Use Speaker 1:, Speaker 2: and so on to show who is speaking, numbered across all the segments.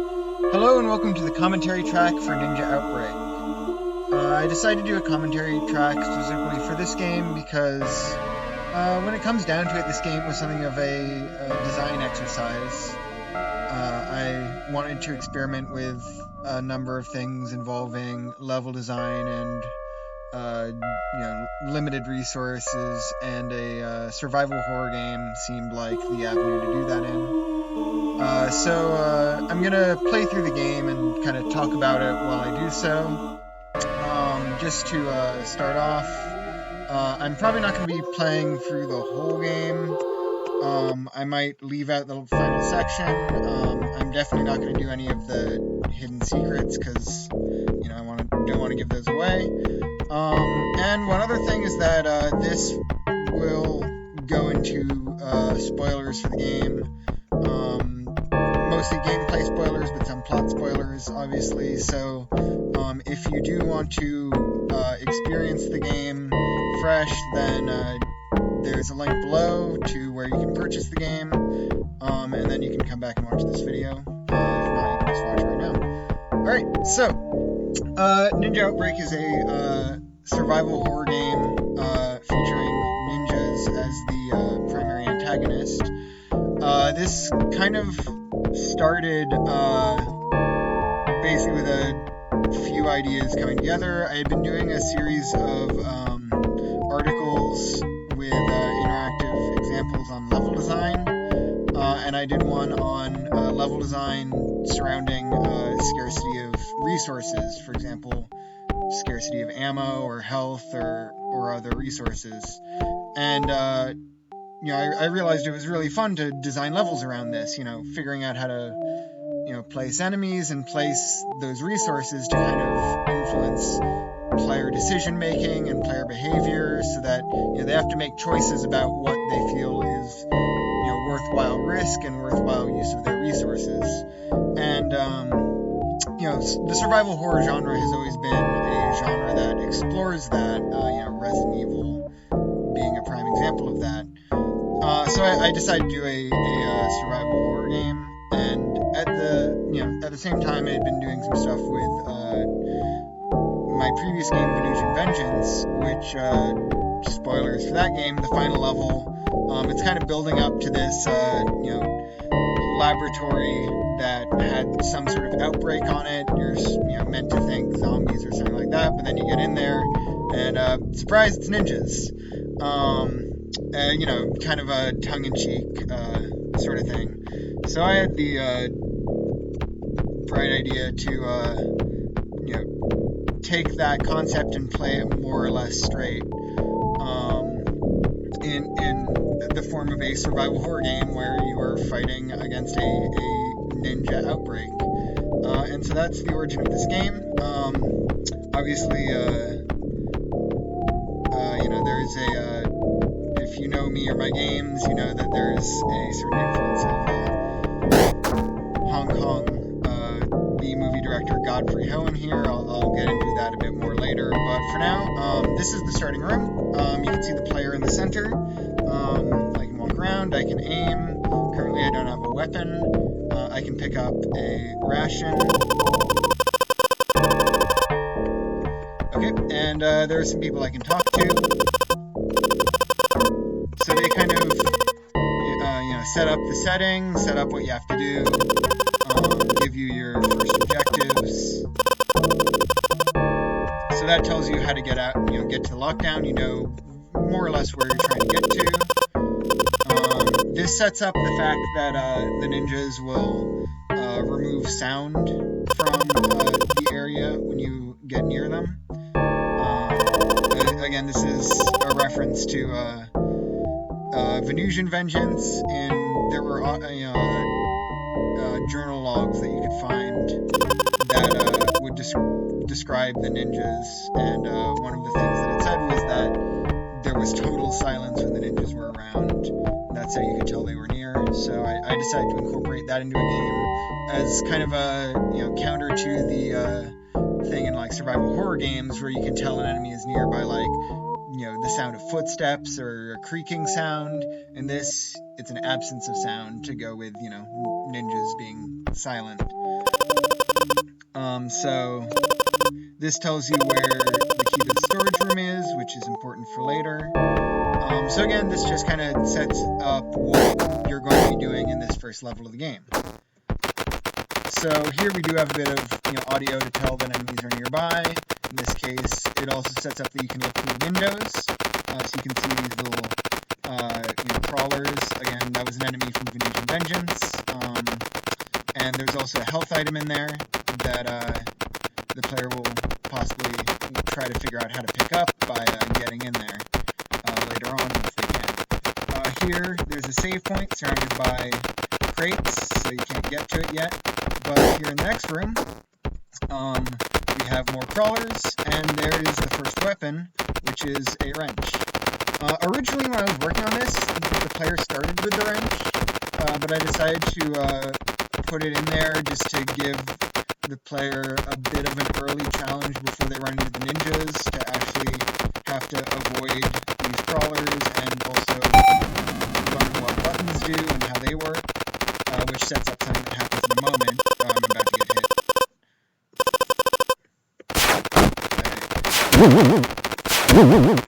Speaker 1: Hello and welcome to the commentary track for Ninja Outbreak. I decided to do a commentary track specifically for this game because when it comes down to it, this game was something of a design exercise. I wanted to experiment with a number of things involving level design and limited resources, and a survival horror game seemed like the avenue to do that in. So I'm gonna play through the game and kind of talk about it while I do so. Just to start off, I'm probably not going to be playing through the whole game. I might leave out the final section. I'm definitely not going to do any of the hidden secrets because I don't want to give those away. And one other thing is that this will go into spoilers for the game. Mostly gameplay spoilers, but some plot spoilers, obviously. So if you do want to experience the game fresh, then there's a link below to where you can purchase the game, and then you can come back and watch this video. If not, you can just watch it right now. Alright, so Ninja Outbreak is a survival horror game featuring ninjas as the primary antagonist. This kind of started basically with a few ideas coming together. I had been doing a series of articles with interactive examples on level design, and I did one on level design surrounding scarcity of resources, for example, scarcity of ammo or health or other resources. And I realized it was really fun to design levels around this, figuring out how to, place enemies and place those resources to kind of influence player decision making and player behavior, so that, they have to make choices about what they feel is, worthwhile risk and worthwhile use of their resources. And, the survival horror genre has always been a genre that explores that, Resident Evil being a prime example of that. So I decided to do a survival horror game, and at the same time I had been doing some stuff with my previous game, Venetian Vengeance, which spoilers for that game, the final level, it's kind of building up to this laboratory that had some sort of outbreak on it. You're meant to think zombies or something like that, but then you get in there and surprise, it's ninjas. Kind of a tongue-in-cheek sort of thing. So I had the bright idea to, take that concept and play it more or less straight, in the form of a survival horror game where you are fighting against a ninja outbreak. And so that's the origin of this game. Obviously, there's if you know me or my games, you know that there's a certain influence of Hong Kong B-movie director Godfrey Ho in here. I'll get into that a bit more later, but for now, this is the starting room. You can see the player in the center. I can walk around, I can aim. Currently I don't have a weapon. I can pick up a ration. Okay, and there are some people I can talk to. So they kind of, set up the setting, set up what you have to do, give you your first objectives. So that tells you how to get out, get to lockdown. You know more or less where you're trying to get to. This sets up the fact that the ninjas will remove sound from the area when you get near them. Again, this is a reference to Venetian Vengeance, and there were journal logs that you could find that would describe the ninjas, and one of the things that it said was that there was total silence when the ninjas were around. That's how you could tell they were near. So I decided to incorporate that into a game as kind of a counter to the thing in like survival horror games where you can tell an enemy is near by like the sound of footsteps or a creaking sound. In this, it's an absence of sound to go with ninjas being silent. So this tells you where the key to the storage room is, which is important for later. So again, this just kind of sets up what you're going to be doing in this first level of the game. So here we do have a bit of audio to tell that enemies are nearby. In this case, it also sets up that you can look through windows, so you can see these little crawlers. Again, that was an enemy from Venetian Vengeance. And there's also a health item in there that the player will possibly try to figure out how to pick up by getting in there later on if they can. Here, there's a save point surrounded by crates, so you can't get to it yet. But here in the next room, we have more crawlers, and there is the first weapon, which is a wrench. Originally, when I was working on this, the player started with the wrench, but I decided to put it in there just to give the player a bit of an early challenge before they run into the ninjas, to actually have to avoid these crawlers and also learn what buttons do and how they work, which sets up something that happens in a moment. I'm about to get hit.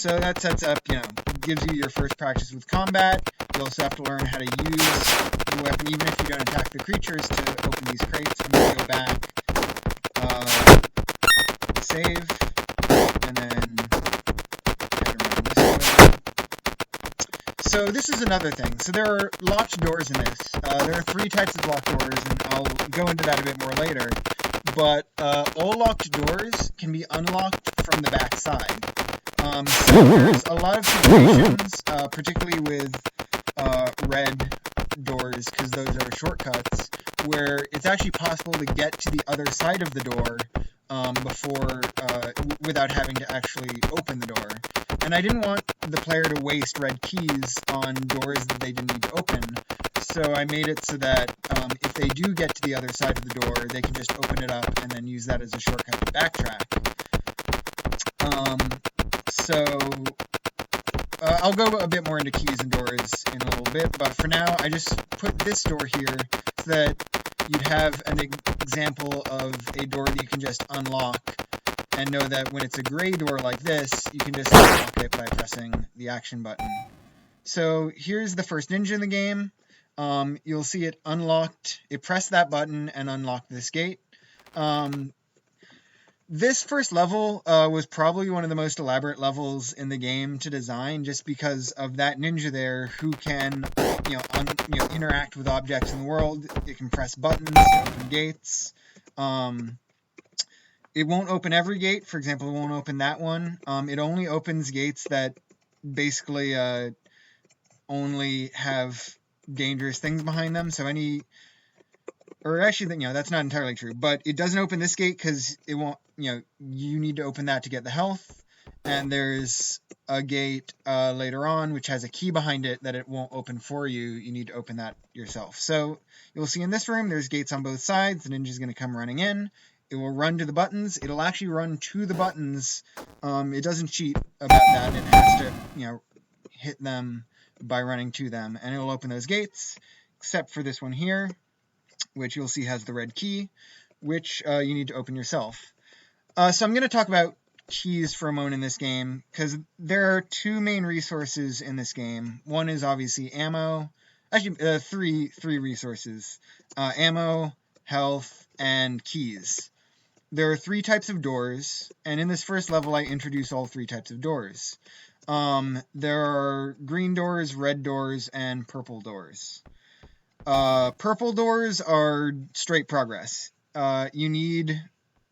Speaker 1: So that sets up, gives you your first practice with combat. You also have to learn how to use the weapon, even if you don't attack the creatures, to open these crates. I'm going to go back, save, and then head around this way. So this is another thing. So there are locked doors in this. There are 3 types of locked doors, and I'll go into that a bit more later. But all locked doors can be unlocked from the back side. So there's a lot of situations, particularly with red doors, because those are shortcuts, where it's actually possible to get to the other side of the door without having to actually open the door. And I didn't want the player to waste red keys on doors that they didn't need to open, so I made it so that if they do get to the other side of the door, they can just open it up and then use that as a shortcut to backtrack. I'll go a bit more into keys and doors in a little bit, but for now, I just put this door here so that you'd have an example of a door that you can just unlock, and know that when it's a gray door like this, you can just unlock it by pressing the action button. So here's the first ninja in the game. You'll see it unlocked. It pressed that button and unlocked this gate. This first level was probably one of the most elaborate levels in the game to design, just because of that ninja there who can, interact with objects in the world. It can press buttons to open gates. It won't open every gate. For example, it won't open that one. It only opens gates that basically only have dangerous things behind them. So that's not entirely true, but it doesn't open this gate because it won't, you need to open that to get the health. And there's a gate later on which has a key behind it that it won't open for you. You need to open that yourself. So you'll see in this room there's gates on both sides. The ninja's going to come running in. It will run to the buttons. It'll actually run to the buttons. It doesn't cheat about that. It has to, hit them by running to them, and it will open those gates, except for this one here, which you'll see has the red key, which you need to open yourself. So I'm going to talk about keys for a moment in this game, because there are 2 main resources in this game. One is obviously ammo. Actually, three resources. Ammo, health, and keys. There are 3 types of doors, and in this first level I introduce all 3 types of doors. There are green doors, red doors, and purple doors. Purple doors are straight progress.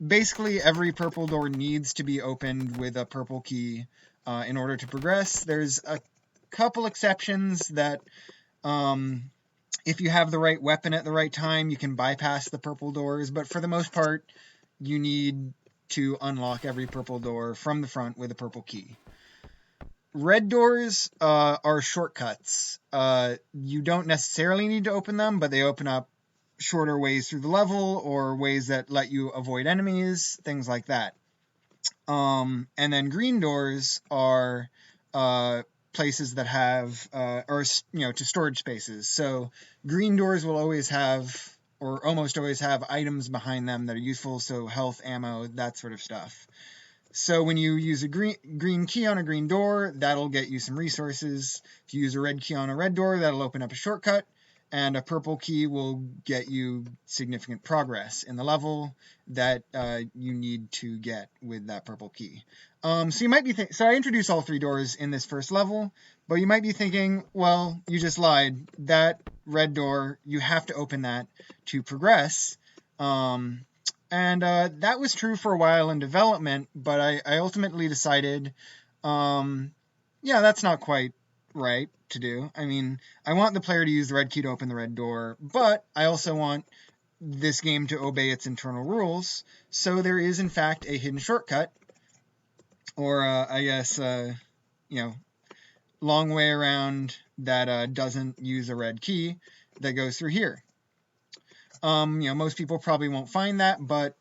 Speaker 1: Basically every purple door needs to be opened with a purple key in order to progress. There's a couple exceptions that if you have the right weapon at the right time, you can bypass the purple doors, but for the most part, you need to unlock every purple door from the front with a purple key. Red doors are shortcuts. You don't necessarily need to open them, but they open up shorter ways through the level or ways that let you avoid enemies, things like that. And then green doors are places that have, to storage spaces. So green doors will always have or almost always have items behind them that are useful, so health, ammo, that sort of stuff. So when you use a green key on a green door, that'll get you some resources. If you use a red key on a red door, that'll open up a shortcut. And a purple key will get you significant progress in the level that you need to get with that purple key. So you might be so I introduced all 3 doors in this first level, but you might be thinking, well, you just lied. That red door, you have to open that to progress. And that was true for a while in development, but I ultimately decided, yeah, that's not quite right to do. I mean, I want the player to use the red key to open the red door, but I also want this game to obey its internal rules. So there is, in fact, a hidden shortcut, or I guess, long way around that doesn't use a red key that goes through here. Most people probably won't find that, but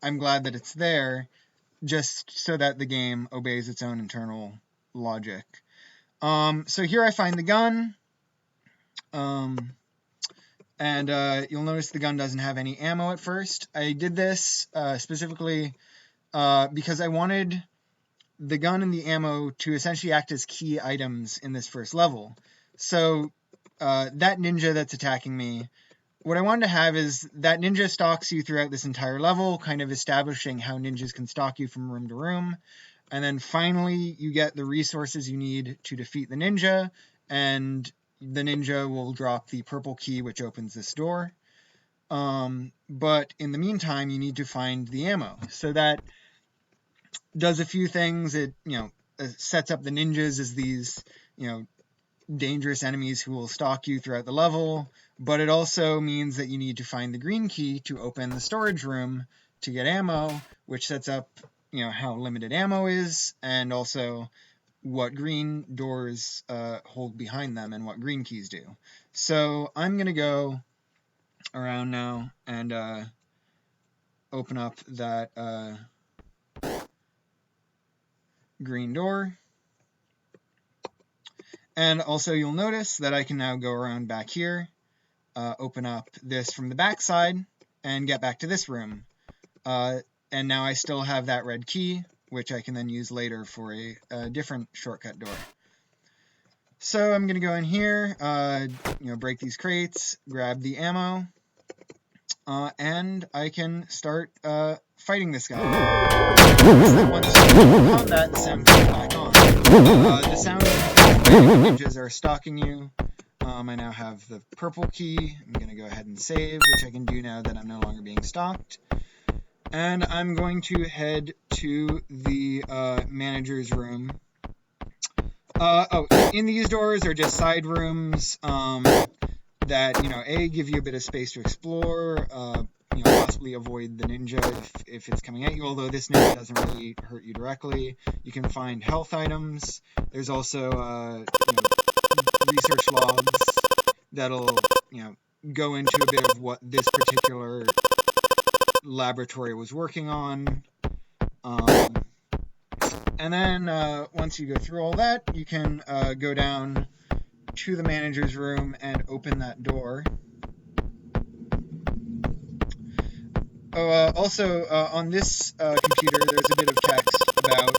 Speaker 1: I'm glad that it's there, just so that the game obeys its own internal logic. So here I find the gun, and you'll notice the gun doesn't have any ammo at first. I did this specifically because I wanted the gun and the ammo to essentially act as key items in this first level. So that ninja that's attacking me, what I wanted to have is that ninja stalks you throughout this entire level, kind of establishing how ninjas can stalk you from room to room. And then finally, you get the resources you need to defeat the ninja, and the ninja will drop the purple key, which opens this door. But in the meantime, you need to find the ammo. So that does a few things. It, sets up the ninjas as these, dangerous enemies who will stalk you throughout the level, but it also means that you need to find the green key to open the storage room to get ammo, which sets up, how limited ammo is, and also what green doors hold behind them and what green keys do. So I'm going to go around now and open up that green door. And also you'll notice that I can now go around back here, open up this from the back side, and get back to this room. And now I still have that red key, which I can then use later for a different shortcut door. So I'm going to go in here, break these crates, grab the ammo, and I can start fighting this guy. Once you combat, the sound comes back on. The sound ninjas are stalking you. I now have the purple key. I'm going to go ahead and save, which I can do now that I'm no longer being stalked. And I'm going to head to the manager's room. In these doors are just side rooms that, give you a bit of space to explore, possibly avoid the ninja if it's coming at you, although this ninja doesn't really hurt you directly. You can find health items. There's also, research logs that'll, go into a bit of what this particular laboratory was working on. And then once you go through all that, you can go down to the manager's room and open that door. Also, on this computer, there's a bit of text about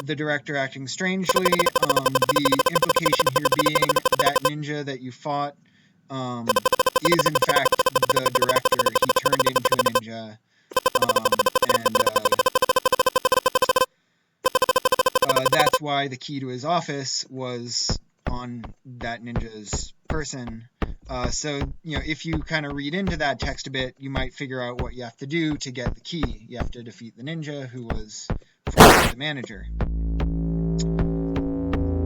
Speaker 1: the director acting strangely. The implication here being that ninja that you fought is in fact the director. He turned into a ninja, and that's why the key to his office was on that ninja's person. So, if you kind of read into that text a bit, you might figure out what you have to do to get the key. You have to defeat the ninja who was formerly the manager.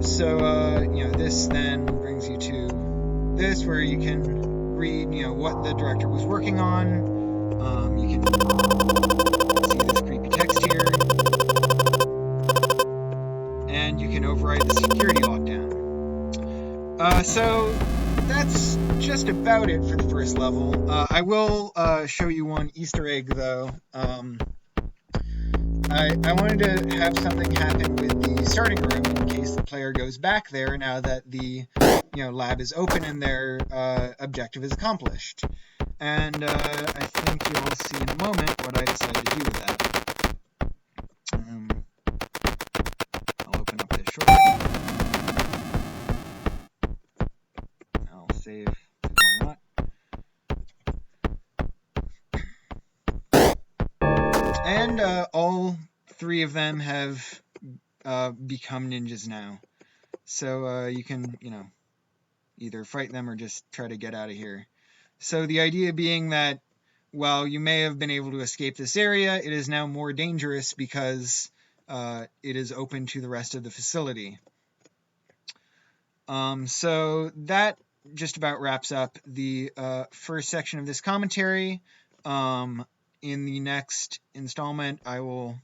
Speaker 1: So, this then brings you to this, where you can read, what the director was working on. You can see this creepy text here. And you can override the security lockdown. So that's just about it for the first level. I will show you one Easter egg, though. I wanted to have something happen with the starting room in case the player goes back there now that the lab is open and their objective is accomplished. And I think you'll see in a moment what I decided to do with that. I'll open up this shortcut. I'll save, why not? And all three of them have become ninjas now. So you can, either fight them or just try to get out of here. So the idea being that while you may have been able to escape this area, it is now more dangerous because it is open to the rest of the facility. So that just about wraps up the first section of this commentary. In the next installment, I will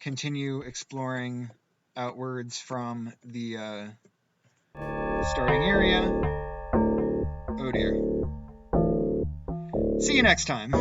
Speaker 1: continue exploring outwards from the starting area. Oh dear. See you next time.